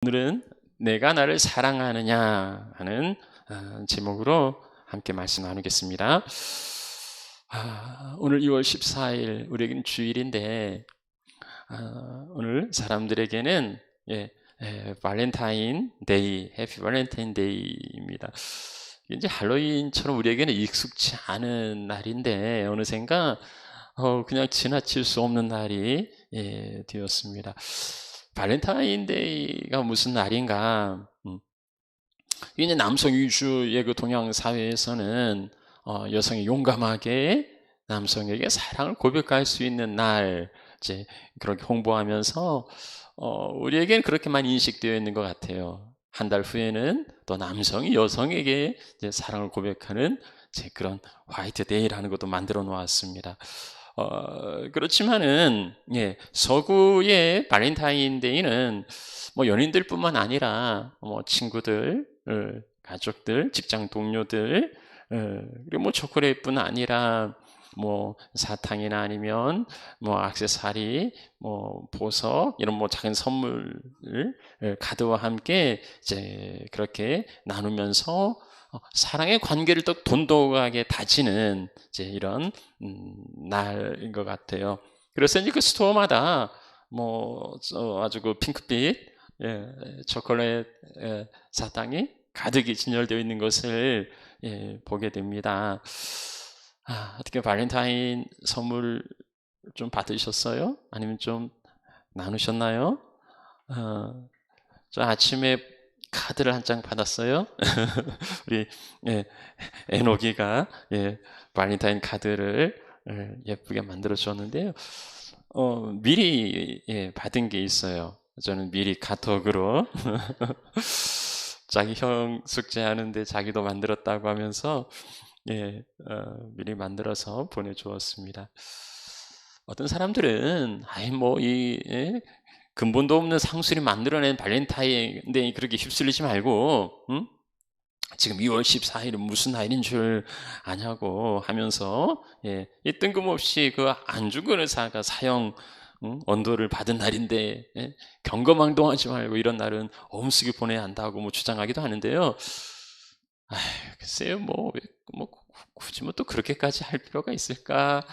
오늘은 내가 나를 사랑하느냐 하는 제목으로 함께 말씀 나누겠습니다. 오늘 2월 14일 우리에게는 주일인데 오늘 사람들에게는 발렌타인 데이, 해피 발렌타인 데이입니다. 이제 할로윈처럼 우리에게는 익숙치 않은 날인데 어느샌가 그냥 지나칠 수 없는 날이 되었습니다. 발렌타인데이가 무슨 날인가? 이제 남성 위주의 그 동양 사회에서는 여성이 용감하게 남성에게 사랑을 고백할 수 있는 날, 이제 그렇게 홍보하면서 우리에게는 그렇게만 인식되어 있는 것 같아요. 한 달 후에는 또 남성이 여성에게 이제 사랑을 고백하는 이제 그런 화이트 데이라는 것도 만들어 놓았습니다. 그렇지만은 서구의 발렌타인데이는 뭐 연인들뿐만 아니라 뭐 친구들, 가족들, 직장 동료들, 그리고 뭐 초콜릿뿐 아니라 뭐 사탕이나 아니면 뭐 액세서리, 뭐 보석 이런 뭐 작은 선물을 카드와 함께 이제 그렇게 나누면서 사랑의 관계를 더 돈독하게 다지는 이제 이런 날인 것 같아요. 그래서 이제 그 스토어마다 뭐 아주 그 핑크빛 초콜릿 사탕이 가득히 진열되어 있는 것을 보게 됩니다. 어떻게 발렌타인 선물 좀 받으셨어요? 아니면 좀 나누셨나요? 저 아침에 카드를 한 장 받았어요. 우리 에노기가 발렌타인 카드를 예쁘게 만들어 줬는데요. 미리 받은 게 있어요. 저는 미리 카톡으로 자기 형 숙제하는데 자기도 만들었다고 하면서 미리 만들어서 보내주었습니다. 어떤 사람들은 근본도 없는 상술이 만들어낸 발렌타인데이 그렇게 휩쓸리지 말고 지금 2월 14일은 무슨 날인 줄 아냐고 하면서 이 뜬금없이 그 안중근 의사가 사형 언도를 받은 날인데 경거망동하지 말고 이런 날은 엄숙히 보내야 한다고 뭐 주장하기도 하는데요. 글쎄요, 뭐 굳이 뭐 또 그렇게까지 할 필요가 있을까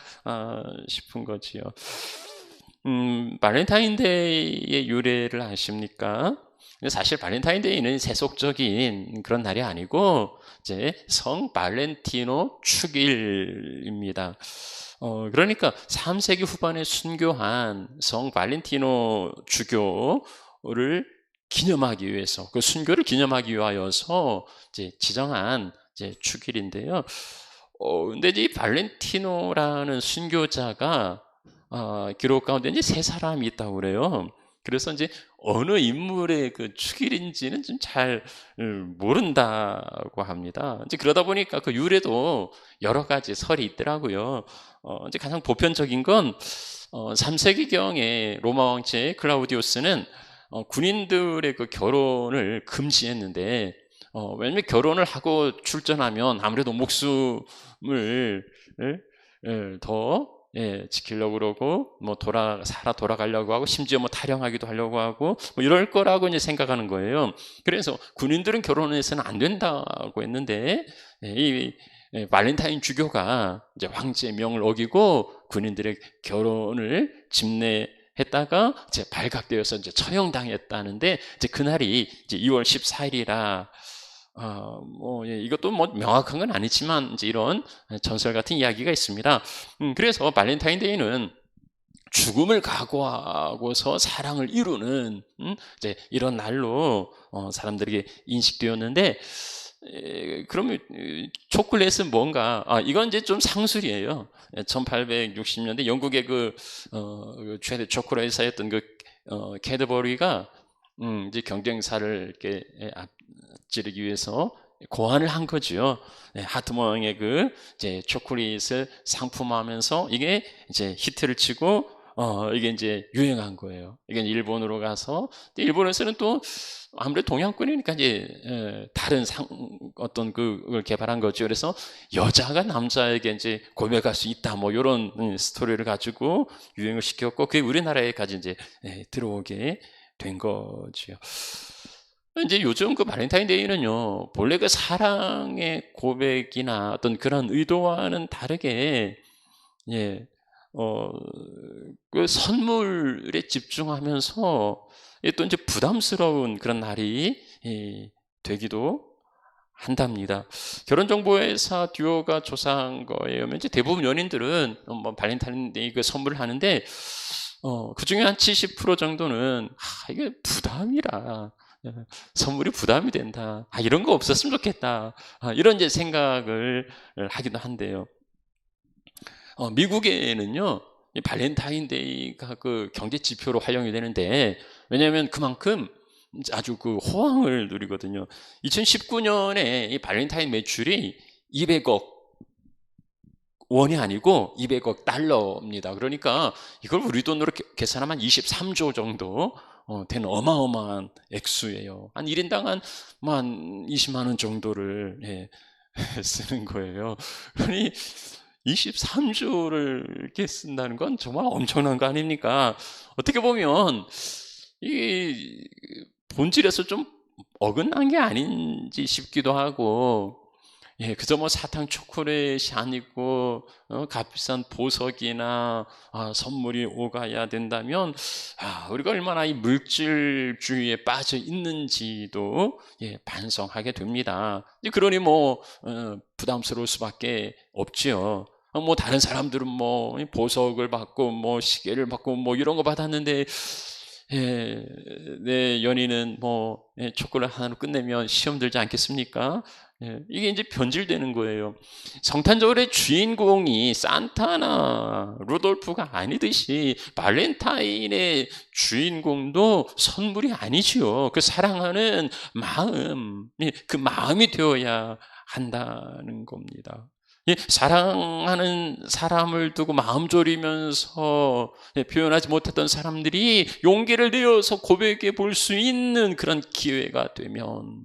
싶은 거지요. 발렌타인데이의 유래를 아십니까? 사실 발렌타인데이는 세속적인 그런 날이 아니고 이제 성 발렌티노 축일입니다. 그러니까 3세기 후반에 순교한 성 발렌티노 주교를 기념하기 위해서 그 순교를 기념하기 위하여서 이제 지정한 이제 축일인데요. 근데 이 발렌티노라는 순교자가 기록 가운데 이제 세 사람이 있다고 그래요. 그래서 이제 어느 인물의 그 축일인지는 좀 잘 모른다고 합니다. 이제 그러다 보니까 그 유래도 여러 가지 설이 있더라고요. 이제 가장 보편적인 건 3세기경에 로마 왕제 클라우디우스는 군인들의 그 결혼을 금지했는데 왜냐면 결혼을 하고 출전하면 아무래도 목숨을 더 지키려고 그러고 뭐 살아 돌아가려고 하고 심지어 뭐 타령하기도 하려고 하고 뭐 이럴 거라고 이제 생각하는 거예요. 그래서 군인들은 결혼해서는 안 된다고 했는데 이 발렌타인 주교가 이제 황제의 명을 어기고 군인들의 결혼을 집례했다가 이제 발각되어서 이제 처형당했다는데 이제 그날이 이제 2월 14일이라 이것도 뭐 명확한 건 아니지만 이제 이런 전설 같은 이야기가 있습니다. 그래서 발렌타인데이는 죽음을 각오하고서 사랑을 이루는 이제 이런 날로 사람들에게 인식되었는데 그러면 초콜릿은 뭔가 이건 이제 좀 상술이에요. 1860년대 영국의 그 최대 초콜릿 회사였던 그 캐드버리가 이제 경쟁사를 이렇게 앞지르기 위해서 고안을 한 거죠. 하트 모양의 그 이제 초콜릿을 상품화하면서 이게 이제 히트를 치고 이게 이제 유행한 거예요. 이게 일본으로 가서 일본에서는 또 아무래도 동양권이니까 이제 다른 어떤 그걸 개발한 거죠. 그래서 여자가 남자에게 이제 고백할 수 있다 뭐 이런 스토리를 가지고 유행을 시켰고 그게 우리나라에까지 이제 들어오게 된 거지요. 이제 요즘 그 발렌타인데이는요, 본래 그 사랑의 고백이나 어떤 그런 의도와는 다르게, 예, 어, 그 선물에 집중하면서 또 이제 부담스러운 그런 날이 되기도 한답니다. 결혼정보회사 듀오가 조사한 거에 의하면 이제 대부분 연인들은 뭐 발렌타인데이 그 선물을 하는데, 그 중에 한 70% 정도는, 이게 부담이라. 선물이 부담이 된다. 이런 거 없었으면 좋겠다. 이런 이제 생각을 하기도 한데요. 미국에는요, 이 발렌타인데이가 그 경제 지표로 활용이 되는데, 왜냐하면 그만큼 아주 그 호황을 누리거든요. 2019년에 이 발렌타인 매출이 200억 원이 아니고 200억 달러입니다. 그러니까 이걸 우리 돈으로 계산하면 23조 정도 되는 어마어마한 액수예요. 한 1인당 한 20만 원 정도를 쓰는 거예요. 그러니 23조를 이렇게 쓴다는 건 정말 엄청난 거 아닙니까? 어떻게 보면 이 본질에서 좀 어긋난 게 아닌지 싶기도 하고, 그저 뭐 사탕 초콜릿이 아니고 값비싼 보석이나 선물이 오가야 된다면 우리가 얼마나 이 물질주의에 빠져 있는지도 반성하게 됩니다. 그러니 뭐 부담스러울 수밖에 없지요. 뭐 다른 사람들은 뭐 보석을 받고 뭐 시계를 받고 뭐 이런 거 받았는데, 내 연인은 뭐 초콜릿 하나로 끝내면 시험 들지 않겠습니까? 이게 이제 변질되는 거예요. 성탄절의 주인공이 산타나 루돌프가 아니듯이 발렌타인의 주인공도 선물이 아니지요. 그 사랑하는 마음, 그 마음이 되어야 한다는 겁니다. 사랑하는 사람을 두고 마음 졸이면서 표현하지 못했던 사람들이 용기를 내어서 고백해 볼 수 있는 그런 기회가 되면,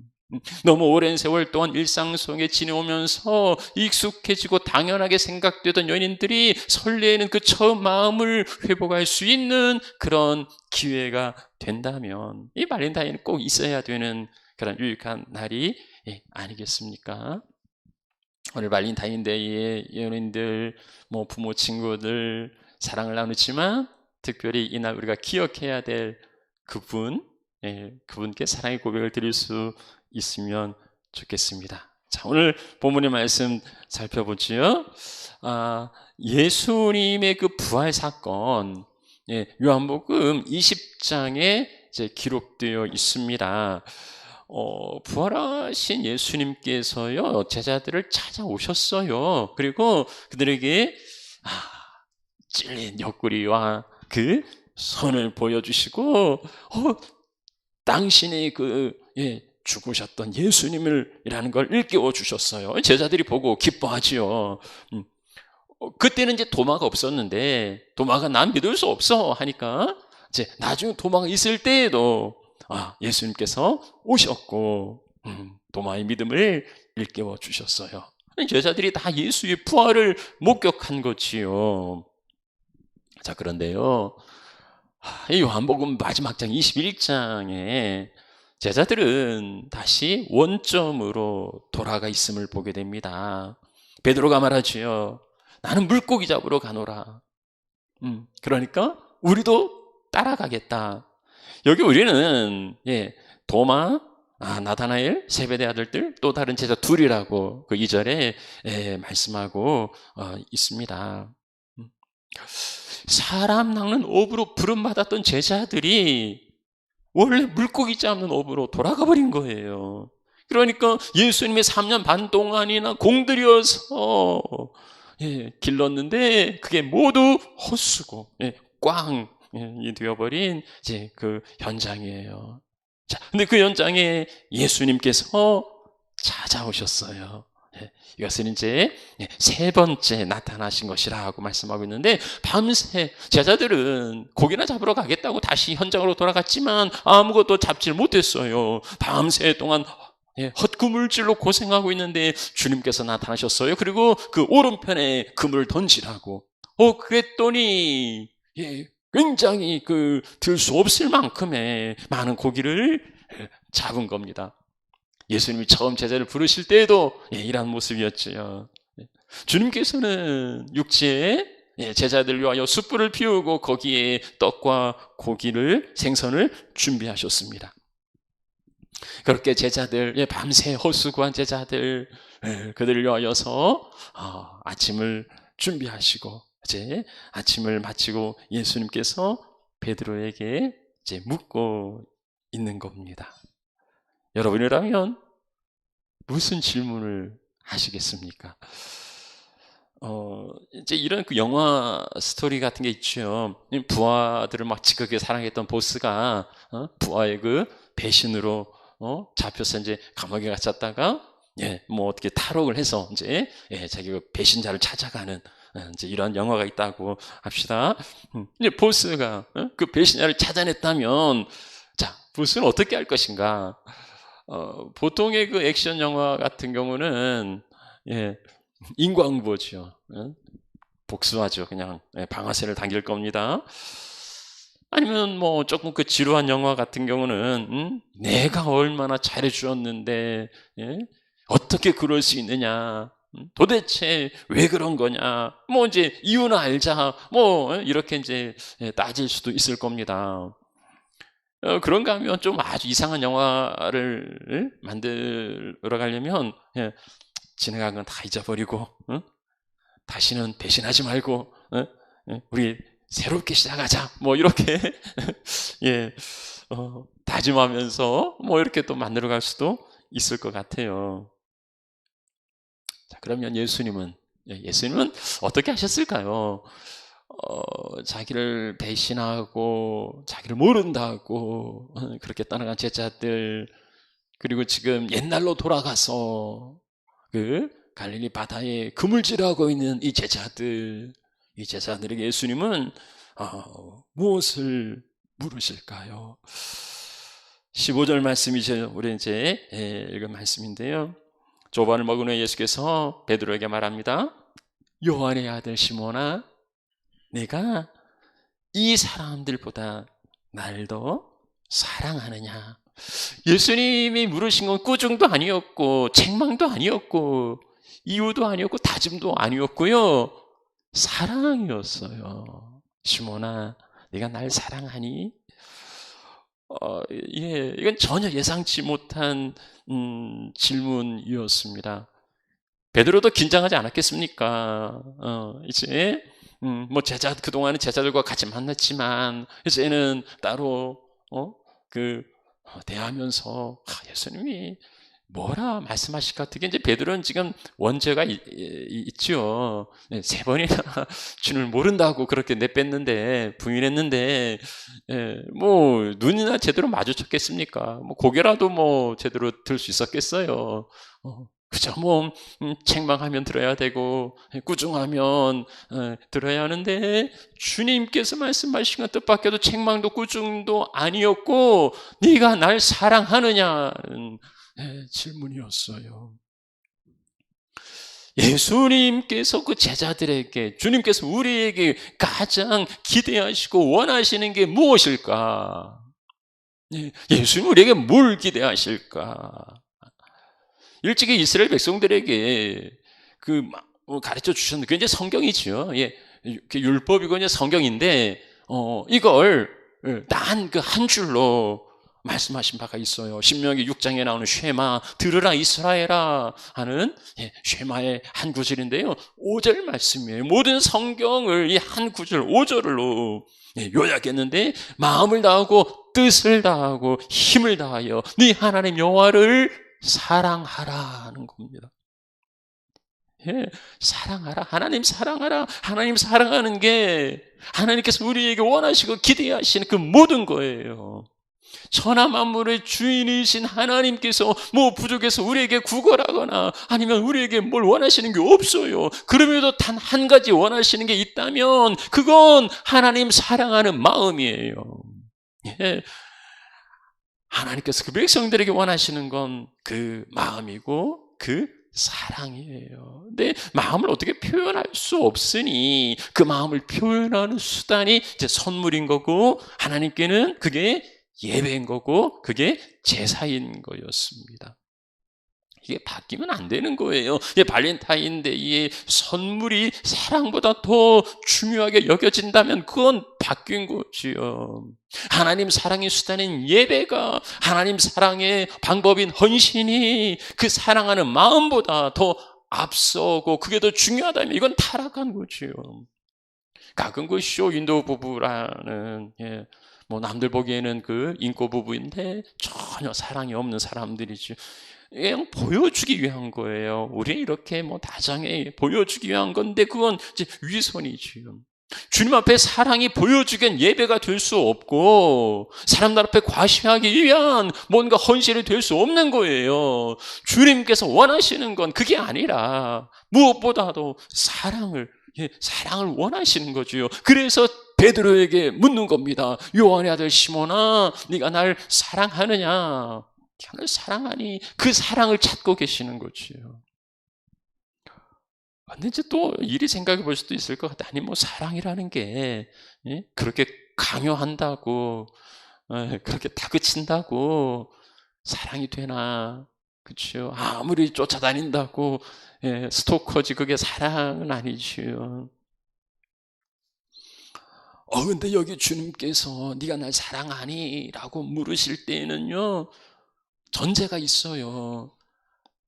너무 오랜 세월 동안 일상 속에 지내오면서 익숙해지고 당연하게 생각되던 연인들이 설레는 그 처음 마음을 회복할 수 있는 그런 기회가 된다면, 이 발렌타인은 꼭 있어야 되는 그런 유익한 날이 아니겠습니까? 오늘 발렌타인데이에 연인들, 뭐 부모, 친구들 사랑을 나누지만 특별히 이날 우리가 기억해야 될 그분, 그분께 사랑의 고백을 드릴 수 있으면 좋겠습니다. 자, 오늘 본문의 말씀 살펴보지요. 예수님의 그 부활 사건, 요한복음 20장에 이제 기록되어 있습니다. 부활하신 예수님께서요, 제자들을 찾아오셨어요. 그리고 그들에게 찔린 옆구리와 그 손을 보여주시고, 당신이 죽으셨던 예수님이라는 걸 일깨워 주셨어요. 제자들이 보고 기뻐하지요. 그때는 이제 도마가 없었는데, 도마가 난 믿을 수 없어 하니까, 이제 나중에 도마가 있을 때에도 예수님께서 오셨고 도마의 믿음을 일깨워 주셨어요. 제자들이 다 예수의 부활을 목격한 거지요. 자, 그런데요, 이 요한복음 마지막 장 21장에 제자들은 다시 원점으로 돌아가 있음을 보게 됩니다. 베드로가 말하지요. 나는 물고기 잡으러 가노라. 그러니까 우리도 따라가겠다. 여기 우리는 도마, 나다나엘, 세베대 아들들, 또 다른 제자 둘이라고 그 2절에 말씀하고 있습니다. 사람 낚는 업으로 부름받았던 제자들이 원래 물고기 잡는 업으로 돌아가 버린 거예요. 그러니까 예수님의 3년 반 동안이나 공들여서 길렀는데 그게 모두 헛수고 꽝이 되어버린 이제 그 현장이에요. 자, 근데 그 현장에 예수님께서 찾아오셨어요. 이것은 이제 세 번째 나타나신 것이라고 말씀하고 있는데, 밤새 제자들은 고기나 잡으러 가겠다고 다시 현장으로 돌아갔지만 아무것도 잡질 못했어요. 밤새 동안 헛구물질로 고생하고 있는데 주님께서 나타나셨어요. 그리고 그 오른편에 그물을 던지라고. 그랬더니 굉장히 들 수 없을 만큼의 많은 고기를 잡은 겁니다. 예수님이 처음 제자를 부르실 때에도 이런 모습이었지요. 주님께서는 육지에 제자들 위하여 숯불을 피우고 거기에 떡과 고기를 생선을 준비하셨습니다. 그렇게 제자들, 밤새 헛수고한 제자들, 그들을 위하여서 아침을 준비하시고 이제 아침을 마치고 예수님께서 베드로에게 이제 묻고 있는 겁니다. 여러분이라면 무슨 질문을 하시겠습니까? 이제 이런 그 영화 스토리 같은 게 있죠. 부하들을 막 지극하게 사랑했던 보스가 부하의 그 배신으로 잡혀서 이제 감옥에 갇혔다가 뭐 어떻게 탈옥을 해서 이제 자기가 배신자를 찾아가는 이제 이런 영화가 있다고 합시다. 이제 보스가 그 배신자를 찾아냈다면 자, 보스는 어떻게 할 것인가? 보통의 그 액션 영화 같은 경우는 인광보죠. 복수하죠. 그냥 방아쇠를 당길 겁니다. 아니면 뭐 조금 그 지루한 영화 같은 경우는 내가 얼마나 잘해주었는데 어떻게 그럴 수 있느냐, 도대체 왜 그런 거냐, 뭐 이제 이유는 알자, 뭐 이렇게 이제 따질 수도 있을 겁니다. 그런가 하면 좀 아주 이상한 영화를 만들어 가려면 지나간 건 다 잊어버리고 다시는 배신하지 말고 우리 새롭게 시작하자, 뭐 이렇게 다짐하면서 뭐 이렇게 또 만들어갈 수도 있을 것 같아요. 자, 그러면 예수님은 어떻게 하셨을까요? 자기를 배신하고 자기를 모른다고 그렇게 떠나간 제자들, 그리고 지금 옛날로 돌아가서 그 갈릴리 바다에 그물질하고 있는 이 제자들에게 예수님은 무엇을 물으실까요? 15절 말씀이죠. 우리 이제 읽은 말씀인데요. 조반을 먹은 후에 예수께서 베드로에게 말합니다. 요한의 아들 시몬아, 내가 이 사람들보다 날 더 사랑하느냐? 예수님이 물으신 건 꾸중도 아니었고 책망도 아니었고 이유도 아니었고 다짐도 아니었고요, 사랑이었어요. 시몬아, 네가 날 사랑하니? 이건 전혀 예상치 못한 질문이었습니다. 베드로도 긴장하지 않았겠습니까? 이제 뭐 그동안은 제자들과 같이 만났지만 이제는 따로 대하면서 예수님이 뭐라 말씀하실 것 같은 게, 이제 베드로는 지금 원죄가 있죠. 3번이나 주님을 모른다고 그렇게 내뺐는데, 부인했는데, 뭐 눈이나 제대로 마주쳤겠습니까? 뭐 고개라도 뭐 제대로 들 수 있었겠어요. 그저 뭐 책망하면 들어야 되고 꾸중하면 들어야 하는데, 주님께서 말씀하신 것 뜻밖에도 책망도 꾸중도 아니었고 네가 날 사랑하느냐는 질문이었어요. 예수님께서 그 제자들에게, 주님께서 우리에게 가장 기대하시고 원하시는 게 무엇일까? 예수님 우리에게 뭘 기대하실까? 일찍이 이스라엘 백성들에게 가르쳐 주셨는데, 그게 이제 성경이죠. 율법이고 이제 성경인데, 이걸 단 그 한 줄로 말씀하신 바가 있어요. 신명기 6장에 나오는 쉐마, 들으라 이스라엘아 하는 쉐마의 한 구절인데요. 5절 말씀이에요. 모든 성경을 이 한 구절 5절로 요약했는데, 마음을 다하고 뜻을 다하고 힘을 다하여 네 하나님 여호와를 사랑하라는 겁니다. 사랑하라, 하나님 사랑하라. 하나님 사랑하는 게 하나님께서 우리에게 원하시고 기대하시는 그 모든 거예요. 천하 만물의 주인이신 하나님께서 뭐 부족해서 우리에게 구걸하거나 아니면 우리에게 뭘 원하시는 게 없어요. 그럼에도 단 한 가지 원하시는 게 있다면 그건 하나님 사랑하는 마음이에요. 하나님께서 그 백성들에게 원하시는 건 그 마음이고 그 사랑이에요. 근데 마음을 어떻게 표현할 수 없으니 그 마음을 표현하는 수단이 이제 선물인 거고, 하나님께는 그게 예배인 거고 그게 제사인 거였습니다. 이게 바뀌면 안 되는 거예요. 발렌타인데이의 선물이 사랑보다 더 중요하게 여겨진다면 그건 바뀐 거지요. 하나님 사랑의 수단인 예배가 하나님 사랑의 방법인 헌신이 그 사랑하는 마음보다 더 앞서고 그게 더 중요하다면 이건 타락한 거지요. 가끔 그 쇼 윈도우 부부라는 뭐 남들 보기에는 그 인고 부부인데 전혀 사랑이 없는 사람들이지. 그냥 보여주기 위한 거예요. 우리 이렇게 뭐 다정해 보여주기 위한 건데 그건 이제 위선이지요. 주님 앞에 사랑이 보여주기엔 예배가 될 수 없고 사람들 앞에 과시하기 위한 뭔가 헌신이 될 수 없는 거예요. 주님께서 원하시는 건 그게 아니라 무엇보다도 사랑을 원하시는 거지요. 그래서 베드로에게 묻는 겁니다. 요한의 아들 시몬아, 네가 날 사랑하느냐? 나를 사랑하니? 그 사랑을 찾고 계시는 거지요. 근데 이제 또 이리 생각해 볼 수도 있을 것 같아. 아니 뭐 사랑이라는 게 그렇게 강요한다고 그렇게 다그친다고 사랑이 되나? 그렇죠? 아무리 쫓아다닌다고 스토커지 그게 사랑은 아니지요. 근데 여기 주님께서 네가 날 사랑하니? 라고 물으실 때에는요 전제가 있어요.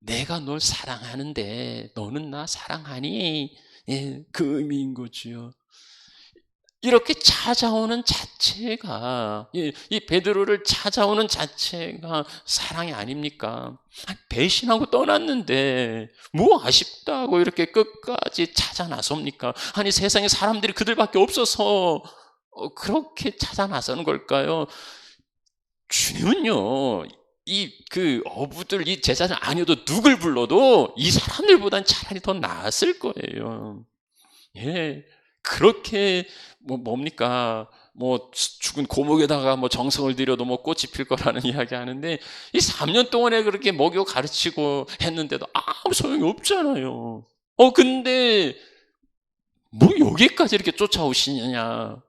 내가 널 사랑하는데 너는 나 사랑하니? 그 의미인 거지요. 이렇게 찾아오는 자체가 이 베드로를 찾아오는 자체가 사랑이 아닙니까? 배신하고 떠났는데 뭐 아쉽다고 이렇게 끝까지 찾아 나섭니까? 아니 세상에 사람들이 그들밖에 없어서 그렇게 찾아 나서는 걸까요? 주님은요 그 어부들 이 제자들 아니어도 누굴 불러도 이 사람들보단 차라리 더 나았을 거예요. 그렇게 뭡니까? 뭐 죽은 고목에다가 뭐 정성을 들여도 뭐 꽃이 필 거라는 이야기 하는데 이 3년 동안에 그렇게 먹여 가르치고 했는데도 아무 소용이 없잖아요. 근데 뭐 여기까지 이렇게 쫓아오시느냐?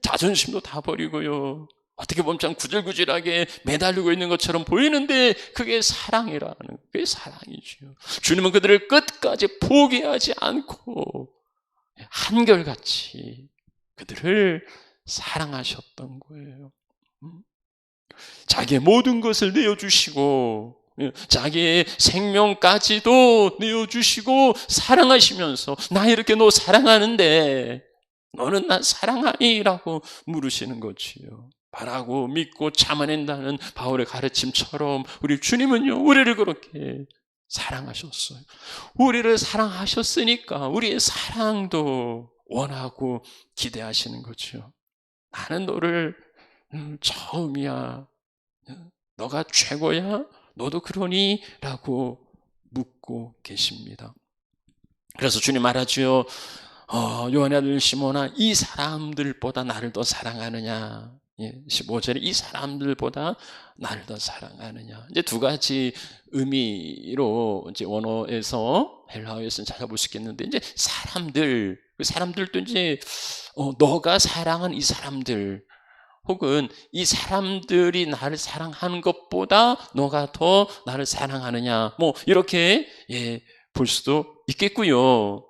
자존심도 다 버리고요. 어떻게 보면 참 구질구질하게 매달리고 있는 것처럼 보이는데 그게 사랑이라는, 그게 사랑이죠. 주님은 그들을 끝까지 포기하지 않고 한결같이 그들을 사랑하셨던 거예요. 자기의 모든 것을 내어주시고 자기의 생명까지도 내어주시고 사랑하시면서 나 이렇게 너 사랑하는데 너는 나 사랑하니? 라고 물으시는 거지요. 바라고 믿고 참아낸다는 바울의 가르침처럼 우리 주님은요 우리를 그렇게 사랑하셨어요. 우리를 사랑하셨으니까 우리의 사랑도 원하고 기대하시는 거죠. 나는 너를 처음이야. 너가 최고야? 너도 그러니? 라고 묻고 계십니다. 그래서 주님 말하죠. 요한의 아들 시몬아, 이 사람들보다 나를 더 사랑하느냐? 15절에 이 사람들보다 나를 더 사랑하느냐? 이제 두 가지 의미로 이제 원어에서 헬라어에서는 찾아볼 수 있겠는데, 이제 사람들도 이제 너가 사랑한 이 사람들, 혹은 이 사람들이 나를 사랑하는 것보다 너가 더 나를 사랑하느냐? 뭐 이렇게 볼 수도 있겠고요.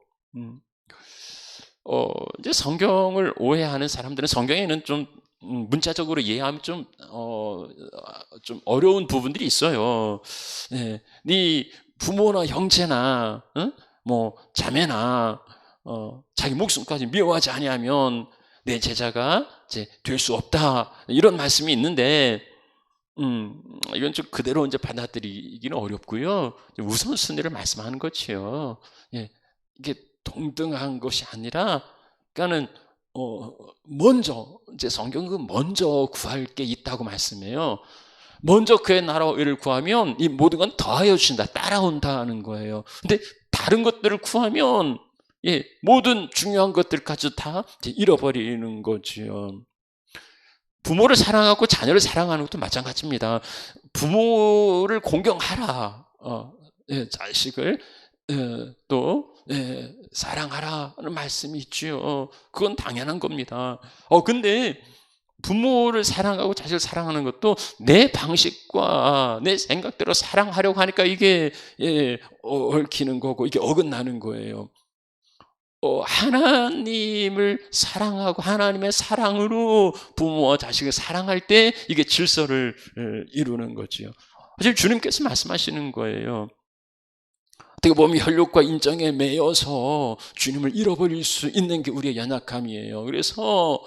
이제 성경을 오해하는 사람들은 성경에는 좀 문자적으로 이해하면 좀 어려운 부분들이 있어요. 네 부모나 형제나 뭐 자매나 자기 목숨까지 미워하지 아니하면 내 제자가 이제 될 수 없다 이런 말씀이 있는데 이건 좀 그대로 이제 받아들이기는 어렵고요. 우선순위를 말씀하는 거지요. 이게 동등한 것이 아니라, 그러니까는 먼저 이제 성경은 먼저 구할 게 있다고 말씀해요. 먼저 그의 나라와 의를 구하면 이 모든 건 더하여 주신다, 따라온다는 거예요. 근데 다른 것들을 구하면 모든 중요한 것들까지 다 잃어버리는 거지요. 부모를 사랑하고 자녀를 사랑하는 것도 마찬가지입니다. 부모를 공경하라, 자식을 또 사랑하라는 말씀이 있죠. 그건 당연한 겁니다. 근데 부모를 사랑하고 자식을 사랑하는 것도 내 방식과 내 생각대로 사랑하려고 하니까 이게 얽히는 거고 이게 어긋나는 거예요. 하나님을 사랑하고 하나님의 사랑으로 부모와 자식을 사랑할 때 이게 질서를 이루는 거지요. 지금 주님께서 말씀하시는 거예요. 어떻게 보면 혈육과 인정에 매여서 주님을 잃어버릴 수 있는 게 우리의 연약함이에요. 그래서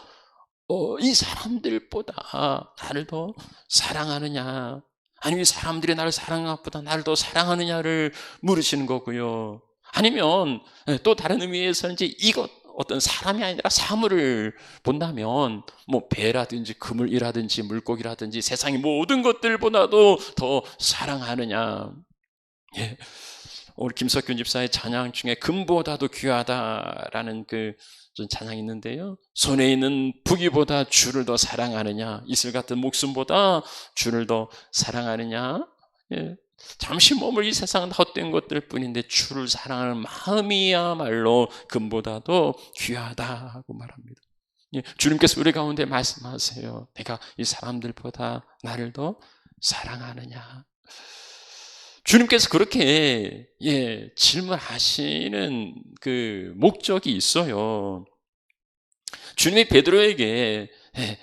이 사람들보다 나를 더 사랑하느냐, 아니면 이 사람들이 나를 사랑하는 것보다 나를 더 사랑하느냐를 물으시는 거고요. 아니면 또 다른 의미에서는 이제 이것 어떤 사람이 아니라 사물을 본다면 뭐 배라든지 그물이라든지 물고기라든지 세상의 모든 것들보다도 더 사랑하느냐. 예. 우리 김석균 집사의 찬양 중에 금보다도 귀하다라는 그 찬양이 있는데요. 손에 있는 부귀보다 주를 더 사랑하느냐, 이슬 같은 목숨보다 주를 더 사랑하느냐. 예. 잠시 머물 이 세상은 헛된 것들 뿐인데 주를 사랑하는 마음이야말로 금보다도 귀하다고 말합니다. 예. 주님께서 우리 가운데 말씀하세요. 내가 이 사람들보다 나를 더 사랑하느냐. 주님께서 그렇게 질문하시는 그 목적이 있어요. 주님이 베드로에게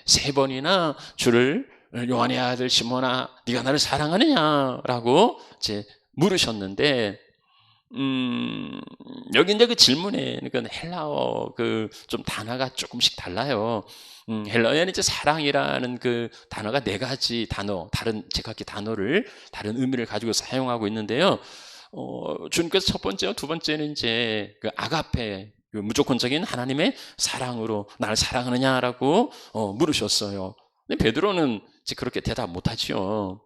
3번이나 주를 요한의 아들 시몬아 네가 나를 사랑하느냐라고 이제 물으셨는데 여기 이제 그 질문에 그 헬라어 그 좀 단어가 조금씩 달라요. 헬라어에는 이제 사랑이라는 그 단어가 4가지 단어, 다른 제각기 단어를 다른 의미를 가지고 사용하고 있는데요. 주님께서 첫 번째와 두 번째는 이제 그 아가페, 그 무조건적인 하나님의 사랑으로 나를 사랑하느냐라고 물으셨어요. 근데 베드로는 이제 그렇게 대답 못하지요.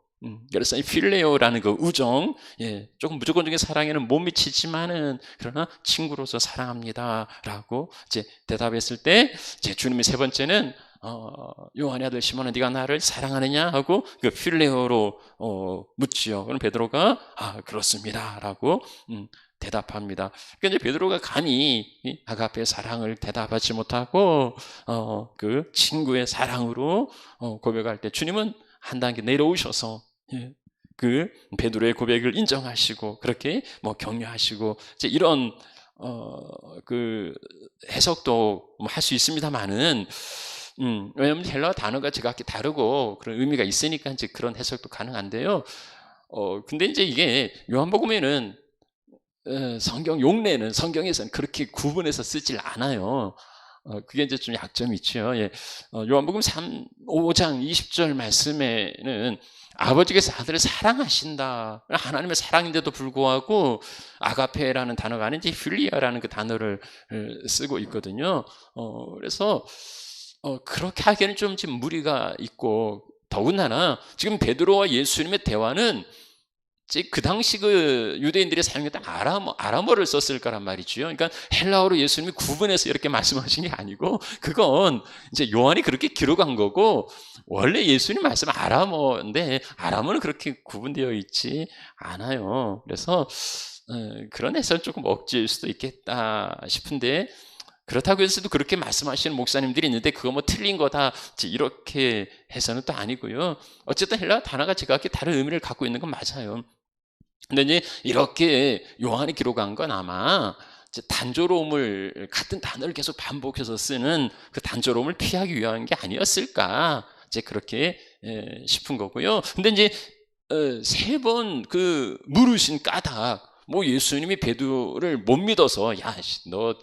그래서 이 필레오라는 그 우정, 조금 무조건적인 사랑에는 못 미치지만은 그러나 친구로서 사랑합니다라고 이제 대답했을 때, 제 주님이 3번째는 요한의 아들 시몬아 네가 나를 사랑하느냐 하고 그 필레오로 묻지요. 그럼 베드로가 그렇습니다라고 대답합니다. 그러니까 이제 베드로가 감히 아가페의 사랑을 대답하지 못하고 그 친구의 사랑으로 고백할 때 주님은 한 단계 내려오셔서 그 베드로의 고백을 인정하시고 그렇게 뭐 격려하시고 이제 이런 그 해석도 뭐 할 수 있습니다만은 왜냐하면 헬라어 단어가 제각기 다르고 그런 의미가 있으니까 이제 그런 해석도 가능한데요. 근데 이제 이게 요한복음에는 성경 용례는 성경에서는 그렇게 구분해서 쓰질 않아요. 그게 이제 좀 약점이 있죠. 요한복음 5장 20절 말씀에는 아버지께서 아들을 사랑하신다. 하나님의 사랑인데도 불구하고 아가페라는 단어가 아닌지 필리아라는 그 단어를 쓰고 있거든요. 그래서 그렇게 하기에는 좀 지금 무리가 있고 더군다나 지금 베드로와 예수님의 대화는 그 당시 그 유대인들이 사용했던 아람어를 썼을 거란 말이죠. 그러니까 헬라어로 예수님이 구분해서 이렇게 말씀하신 게 아니고 그건 이제 요한이 그렇게 기록한 거고 원래 예수님 말씀은 아람어인데 아람어는 그렇게 구분되어 있지 않아요. 그래서 그런 해설 조금 억지일 수도 있겠다 싶은데 그렇다고 해서도 그렇게 말씀하시는 목사님들이 있는데 그거 뭐 틀린 거다 이렇게 해서는 또 아니고요. 어쨌든 헬라어 단어가 제각기 다른 의미를 갖고 있는 건 맞아요. 근데 이제 이렇게 요한이 기록한 건 아마 이제 단조로움을 같은 단어를 계속 반복해서 쓰는 그 단조로움을 피하기 위한 게 아니었을까 이제 그렇게 싶은 거고요. 근데 이제 3번 그 물으신 까닭 뭐 예수님이 베드로를 못 믿어서 야 너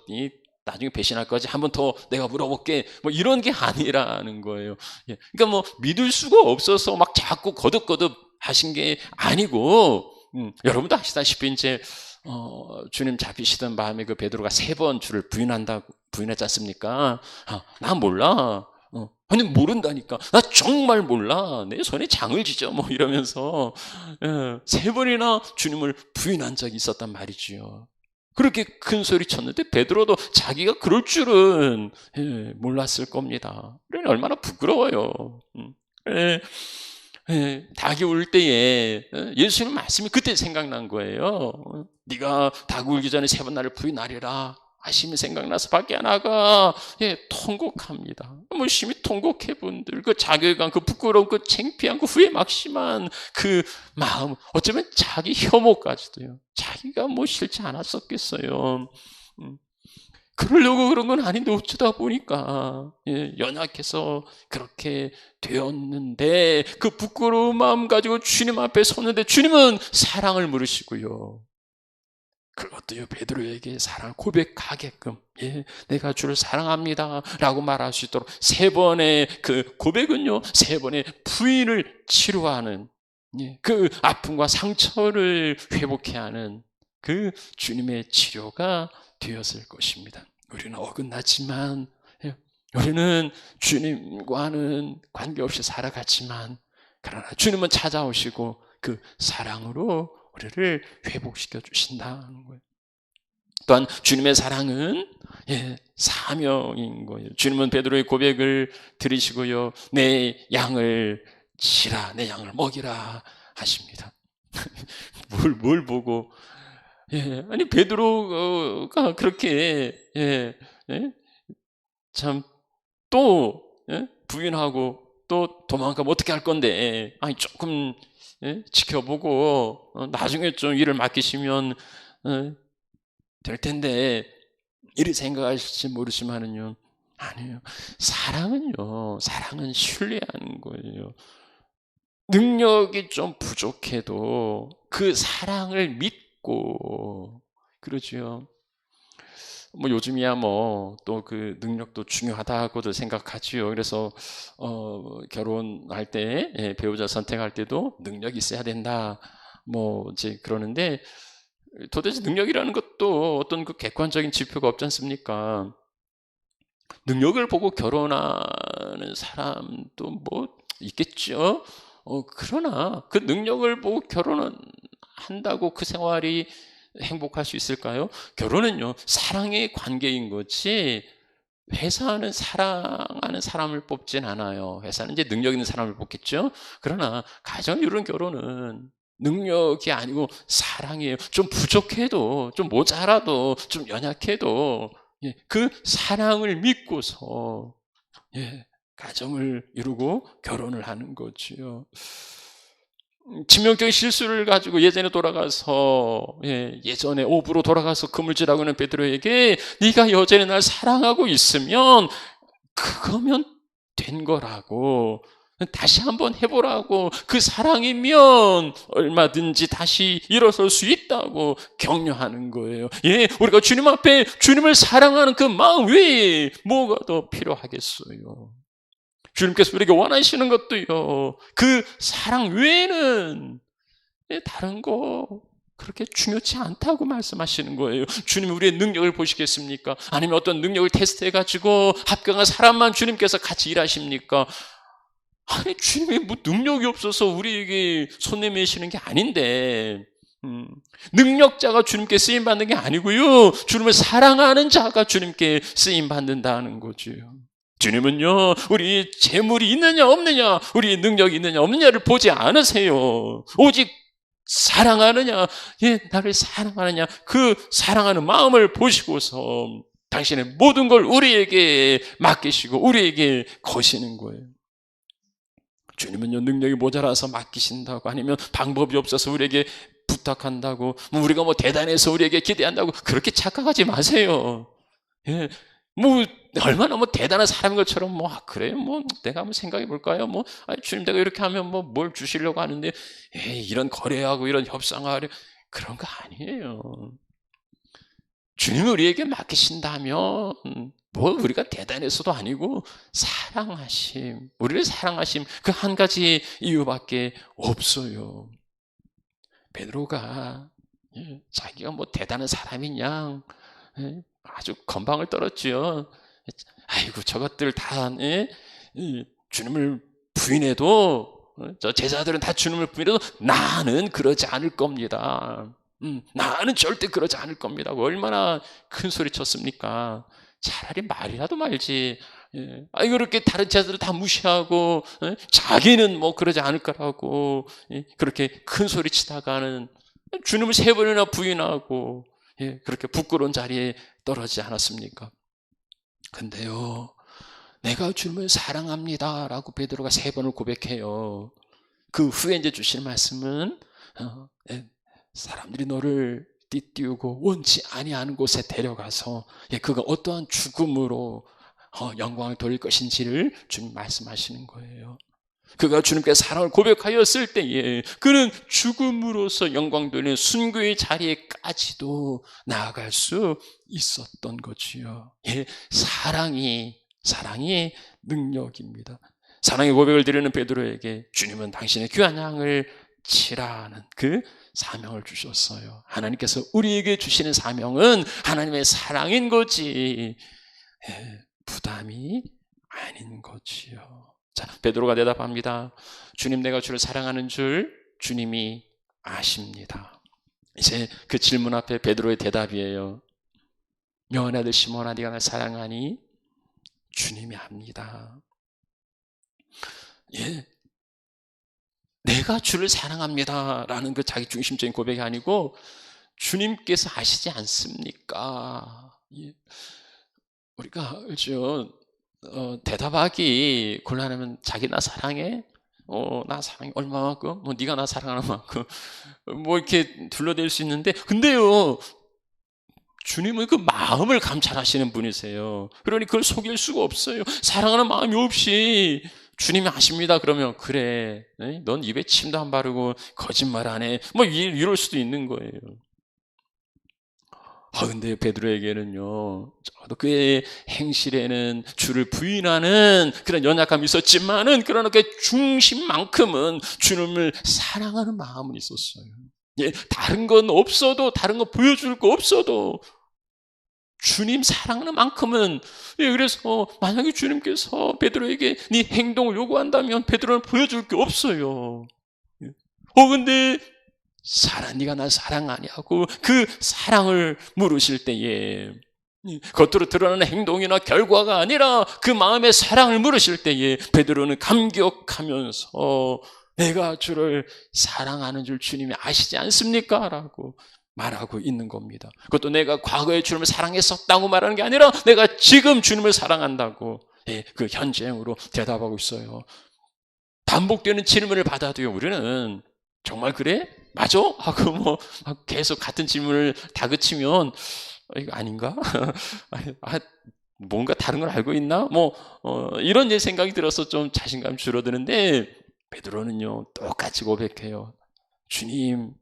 나중에 배신할 거지 한 번 더 내가 물어볼게 뭐 이런 게 아니라는 거예요. 그러니까 뭐 믿을 수가 없어서 막 자꾸 거듭거듭 하신 게 아니고 여러분도 아시다시피 이제 주님 잡히시던 밤에 그 베드로가 3번 주를 부인했지 않습니까? 나 몰라. 아니 모른다니까. 나 정말 몰라. 내 손에 장을 지져 뭐 이러면서 3번이나 주님을 부인한 적이 있었단 말이지요. 그렇게 큰 소리 쳤는데 베드로도 자기가 그럴 줄은 몰랐을 겁니다. 얼마나 부끄러워요. 닭이 울 때에 예수님 말씀이 그때 생각난 거예요. 네가 닭 울기 전에 3번 나를 부인하리라. 아심이 생각나서 밖에 안 나가. 예, 통곡합니다. 뭐 심히 통곡해 분들, 그 자괴감, 그 부끄러움, 그 창피한, 그 후회 막심한 그 마음, 어쩌면 자기 혐오까지도요. 자기가 뭐 싫지 않았었겠어요. 그러려고 그런 건 아닌데 어쩌다 보니까 연약해서 그렇게 되었는데, 그 부끄러운 마음 가지고 주님 앞에 섰는데 주님은 사랑을 물으시고요. 그것도요, 베드로에게 사랑 고백하게끔, 내가 주를 사랑합니다 라고 말할 수 있도록 3번의 그 고백은요, 3번의 부인을 치료하는, 그 아픔과 상처를 회복해야 하는 그 주님의 치료가 되었을 것입니다. 우리는 어긋났지만, 우리는 주님과는 관계없이 살아갔지만, 그러나 주님은 찾아오시고 그 사랑으로 우리를 회복시켜 주신다는 거예요. 또한 주님의 사랑은 사명인 거예요. 주님은 베드로의 고백을 들으시고요, 내 양을 치라, 내 양을 먹이라 하십니다. 뭘 보고, 아니 베드로가 그렇게 참 또 부인하고 또 도망가면 어떻게 할 건데, 아니 조금 지켜보고 나중에 좀 일을 맡기시면 될 텐데, 이렇게 생각하실지 모르지만은요, 아니에요. 사랑은 신뢰하는 거예요. 능력이 좀 부족해도 그 사랑을 믿고, 그러죠. 뭐 요즘이야 뭐 또 그 능력도 중요하다고도 생각하지요. 그래서 결혼할 때, 배우자 선택할 때도 능력이 있어야 된다, 뭐 이제 그러는데, 도대체 능력이라는 것도 어떤 그 객관적인 지표가 없지 않습니까? 능력을 보고 결혼하는 사람도 뭐 있겠죠. 그러나 그 능력을 보고 결혼은 한다고 그 생활이 행복할 수 있을까요? 결혼은요, 사랑의 관계인 거지, 회사는 사랑하는 사람을 뽑진 않아요. 회사는 이제 능력 있는 사람을 뽑겠죠. 그러나 가정 이루는 결혼은 능력이 아니고 사랑이에요. 좀 부족해도, 좀 모자라도, 좀 연약해도 그 사랑을 믿고서 가정을 이루고 결혼을 하는 거지요. 치명적인 실수를 가지고 예전에 돌아가서, 예전에 오브로 돌아가서 그물질하고 있는 베드로에게, 네가 여전히 날 사랑하고 있으면 그거면 된 거라고, 다시 한번 해보라고, 그 사랑이면 얼마든지 다시 일어설 수 있다고 격려하는 거예요. 우리가 주님 앞에 주님을 사랑하는 그 마음 외에 뭐가 더 필요하겠어요? 주님께서 우리에게 원하시는 것도요, 그 사랑 외에는 다른 거 그렇게 중요치 않다고 말씀하시는 거예요. 주님이 우리의 능력을 보시겠습니까? 아니면 어떤 능력을 테스트해가지고 합격한 사람만 주님께서 같이 일하십니까? 아니, 주님이 뭐 능력이 없어서 우리에게 손 내미시는 게 아닌데, 능력자가 주님께 쓰임받는 게 아니고요, 주님을 사랑하는 자가 주님께 쓰임받는다는 거죠. 주님은요, 우리 재물이 있느냐 없느냐, 우리 능력이 있느냐 없느냐를 보지 않으세요. 오직 사랑하느냐, 나를 사랑하느냐, 그 사랑하는 마음을 보시고서 당신의 모든 걸 우리에게 맡기시고 우리에게 거시는 거예요. 주님은요, 능력이 모자라서 맡기신다고, 아니면 방법이 없어서 우리에게 부탁한다고, 우리가 뭐 대단해서 우리에게 기대한다고 그렇게 착각하지 마세요. 뭐 얼마나 뭐 대단한 사람인 것처럼 그래, 내가 한번 생각해 볼까요? 주님, 내가 이렇게 하면 뭘 주시려고 하는데, 이런 거래하고 이런 협상하려, 그런 거 아니에요. 주님이 우리에게 맡기신다면 우리가 대단해서도 아니고 사랑하심, 우리를 사랑하심, 그 한 가지 이유밖에 없어요. 베드로가 자기가 대단한 사람이냐, 아주 건방을 떨었지요. 아이고, 저것들 다 주님을 부인해도, 저 제자들은 다 주님을 부인해도 나는 그러지 않을 겁니다. 나는 절대 그러지 않을 겁니다. 얼마나 큰 소리 쳤습니까? 차라리 말이라도 말지. 그렇게 다른 제자들을 다 무시하고, 자기는 그러지 않을 거라고 그렇게 큰 소리 치다가는 주님을 3번이나 부인하고, 예, 그렇게 부끄러운 자리에 떨어지지 않았습니까? 근데요, 내가 주님을 사랑합니다 라고 베드로가 3번을 고백해요. 그 후에 이제 주시는 말씀은 사람들이 너를 띠띠우고 원치 아니하는 곳에 데려가서 그가 어떠한 죽음으로 영광을 돌릴 것인지를 주님 말씀하시는 거예요. 그가 주님께 사랑을 고백하였을 때에 그는 죽음으로서 영광 돌리는 순교의 자리에까지도 나아갈 수 있었던 거지요. 사랑이 능력입니다. 사랑의 고백을 드리는 베드로에게 주님은 당신의 귀한 양을 치라는 그 사명을 주셨어요. 하나님께서 우리에게 주시는 사명은 하나님의 사랑인 거지 부담이 아닌 거지요. 자, 베드로가 대답합니다. 주님, 내가 주를 사랑하는 줄 주님이 아십니다. 이제 그 질문 앞에 베드로의 대답이에요. 명한 아들 시몬아, 네가 날 사랑하니? 주님이 압니다. 내가 주를 사랑합니다 라는 그 자기 중심적인 고백이 아니고 주님께서 아시지 않습니까? 우리가 알죠. 대답하기 곤란하면 자기 나 사랑해? 나 사랑해 얼마만큼? 네가 나 사랑하는 만큼 이렇게 둘러댈 수 있는데, 근데요, 주님은 그 마음을 감찰하시는 분이세요. 그러니 그걸 속일 수가 없어요. 사랑하는 마음이 없이 주님이 아십니다 그러면 그래, 넌 입에 침도 안 바르고 거짓말 안 해, 이럴 수도 있는 거예요. 근데 베드로에게는요, 저도 그의 행실에는 주를 부인하는 그런 연약함이 있었지만은, 그러나 그 중심만큼은 주님을 사랑하는 마음은 있었어요. 다른 건 없어도, 다른 거 보여줄 거 없어도 주님 사랑하는 만큼은, 그래서 만약에 주님께서 베드로에게 네 행동을 요구한다면 베드로는 보여줄 게 없어요. 근데 네가 날 사랑하냐고 그 사랑을 물으실 때에, 겉으로 드러나는 행동이나 결과가 아니라 그 마음의 사랑을 물으실 때에 베드로는 감격하면서 내가 주를 사랑하는 줄 주님이 아시지 않습니까? 라고 말하고 있는 겁니다. 그것도 내가 과거에 주님을 사랑했었다고 말하는 게 아니라 내가 지금 주님을 사랑한다고 그 현재형으로 대답하고 있어요. 반복되는 질문을 받아도요, 우리는 정말 그래? 맞아? 하고 계속 같은 질문을 다그치면 이거 아닌가? 뭔가 다른 걸 알고 있나? 이런 생각이 들어서 좀 자신감 줄어드는데, 베드로는요 똑같이 고백해요. 주님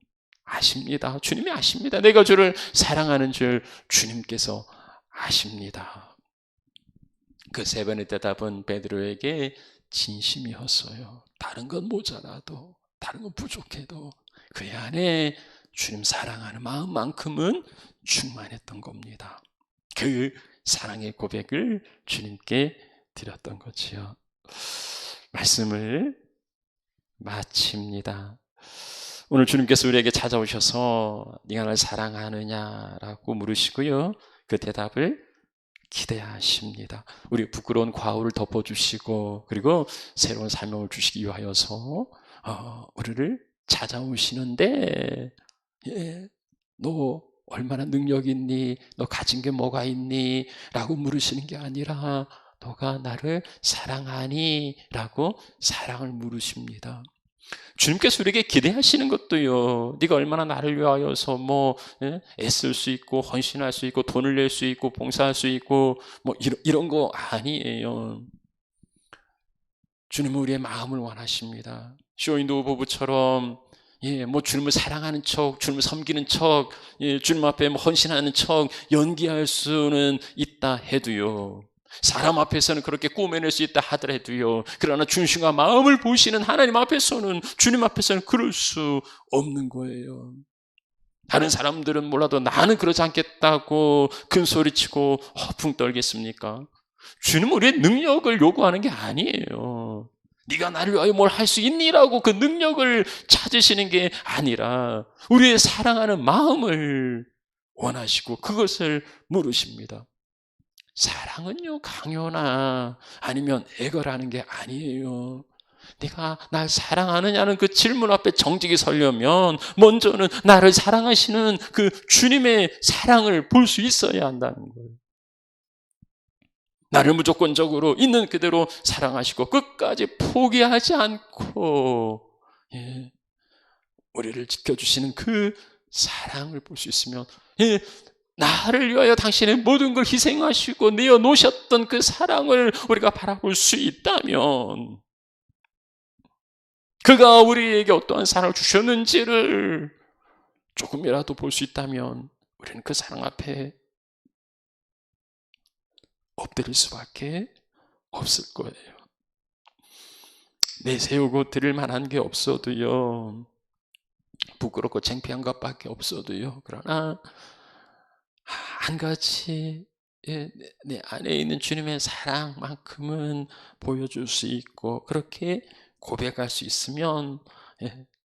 아십니다. 주님이 아십니다. 내가 주를 사랑하는 줄 주님께서 아십니다. 그 3번의 대답은 베드로에게 진심이었어요. 다른 건 모자라도, 다른 건 부족해도 그 안에 주님 사랑하는 마음만큼은 충만했던 겁니다. 그 사랑의 고백을 주님께 드렸던 거지요. 말씀을 마칩니다. 오늘 주님께서 우리에게 찾아오셔서 네가 날 사랑하느냐라고 물으시고요, 그 대답을 기대하십니다. 우리 부끄러운 과오를 덮어주시고 그리고 새로운 사명을 주시기 위하여서 우리를 찾아오시는데, 너 얼마나 능력 있니? 너 가진 게 뭐가 있니? 라고 물으시는 게 아니라 너가 나를 사랑하니? 라고 사랑을 물으십니다. 주님께서 우리에게 기대하시는 것도요, 네가 얼마나 나를 위하여서 애쓸 수 있고 헌신할 수 있고 돈을 낼 수 있고 봉사할 수 있고 이런 거 아니에요. 주님은 우리의 마음을 원하십니다. 쇼윈도 부부처럼 주님을 사랑하는 척, 주님을 섬기는 척, 주님 앞에 헌신하는 척 연기할 수는 있다 해도요, 사람 앞에서는 그렇게 꾸며낼 수 있다 하더라도요, 그러나 중심과 마음을 보시는 하나님 앞에서는, 주님 앞에서는 그럴 수 없는 거예요. 다른 사람들은 몰라도 나는 그러지 않겠다고 큰 소리치고 허풍 떨겠습니까? 주님은 우리의 능력을 요구하는 게 아니에요. 네가 나를 위하여 뭘 할 수 있니라고 그 능력을 찾으시는 게 아니라 우리의 사랑하는 마음을 원하시고 그것을 물으십니다. 사랑은요 강요나 아니면 애걸하는 게 아니에요. 네가 날 사랑하느냐는 그 질문 앞에 정직히 서려면 먼저는 나를 사랑하시는 그 주님의 사랑을 볼 수 있어야 한다는 거예요. 나를 무조건적으로 있는 그대로 사랑하시고 끝까지 포기하지 않고 우리를 지켜주시는 그 사랑을 볼 수 있으면 나를 위하여 당신의 모든 걸 희생하시고 내어놓으셨던 그 사랑을 우리가 바라볼 수 있다면, 그가 우리에게 어떠한 사랑을 주셨는지를 조금이라도 볼 수 있다면 우리는 그 사랑 앞에 엎드릴 수밖에 없을 거예요. 내세우고 드릴 만한 게 없어도요, 부끄럽고 창피한 것밖에 없어도요, 그러나 한 가지 내 안에 있는 주님의 사랑만큼은 보여줄 수 있고 그렇게 고백할 수 있으면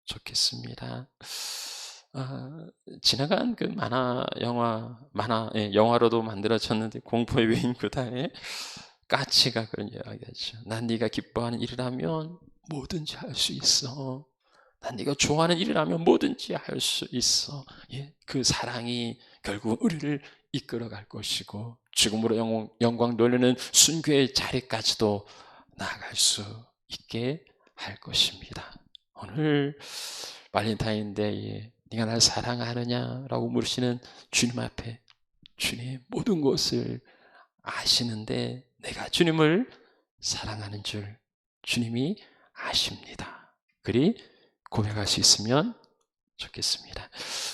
좋겠습니다. 지나간 그 영화로도 만들어졌는데 공포의 외인구다에 까치가 그런 이야기하죠. 난 네가 기뻐하는 일이라면 뭐든지 할 수 있어. 난 네가 좋아하는 일이라면 뭐든지 할 수 있어. 그 사랑이 결국 우리를 이끌어갈 것이고 지금으로 영광 돌리는 순교의 자리까지도 나아갈 수 있게 할 것입니다. 오늘 발렌타인데이에 네가 날 사랑하느냐라고 물으시는 주님 앞에 주님의 모든 것을 아시는데 내가 주님을 사랑하는 줄 주님이 아십니다. 그리 고백할 수 있으면 좋겠습니다.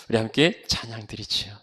우리 함께 찬양 드리지요.